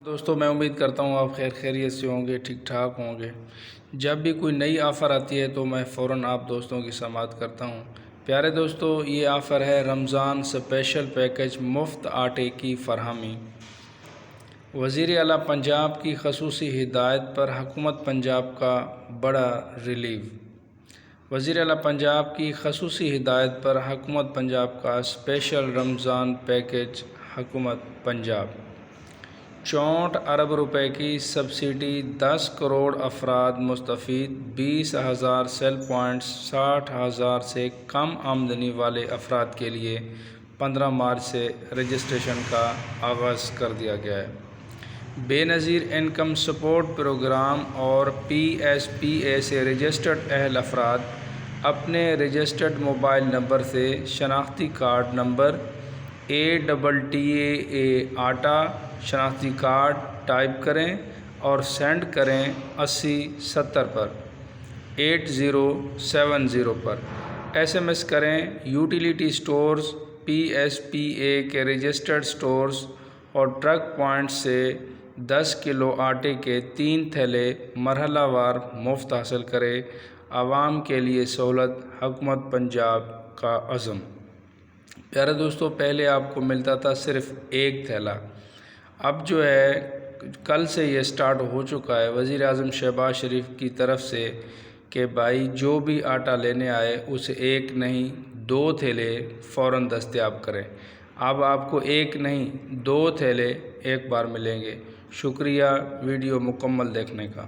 دوستوں میں امید کرتا ہوں آپ خیریت سے ہوں گے، ٹھیک ٹھاک ہوں گے۔ جب بھی کوئی نئی آفر آتی ہے تو میں فوراً آپ دوستوں کی سماعت کرتا ہوں۔ پیارے دوستوں، یہ آفر ہے رمضان اسپیشل پیکج مفت آٹے کی فراہمی۔ وزیر اعلیٰ پنجاب کی خصوصی ہدایت پر حکومت پنجاب کا بڑا ریلیف۔ وزیر اعلیٰ پنجاب کی خصوصی ہدایت پر حکومت پنجاب کا اسپیشل رمضان پیکج حکومت پنجاب 64 ارب روپے کی سبسڈی، 10 کروڑ افراد مستفید، 20,000 سیل پوائنٹس، 60,000 سے کم آمدنی والے افراد کے لیے 15 مارچ سے رجسٹریشن کا آغاز کر دیا گیا ہے۔ بے نظیر انکم سپورٹ پروگرام اور پی ایس پی اے سے رجسٹرڈ اہل افراد اپنے رجسٹرڈ موبائل نمبر سے شناختی کارڈ نمبر ATTA آٹا شناختی کارڈ ٹائپ کریں اور سینڈ کریں 8070 پر 8070 پر۔ SMS کریں یوٹیلیٹی سٹورز، PSPA کے رجسٹرڈ سٹورز اور ٹرک پوائنٹس سے 10 کلو آٹے کے 3 تھیلے مرحلہ وار مفت حاصل کریں۔ عوام کے لیے سہولت، حکومت پنجاب کا عزم۔ پیارے دوستو، پہلے آپ کو ملتا تھا صرف 1 تھیلا، اب جو ہے کل سے یہ سٹارٹ ہو چکا ہے وزیر اعظم شہباز شریف کی طرف سے کہ بھائی جو بھی آٹا لینے آئے اسے 1 نہیں 2 تھیلے فوراً دستیاب کریں۔ اب آپ کو 1 نہیں 2 تھیلے ایک بار ملیں گے۔ شکریہ ویڈیو مکمل دیکھنے کا۔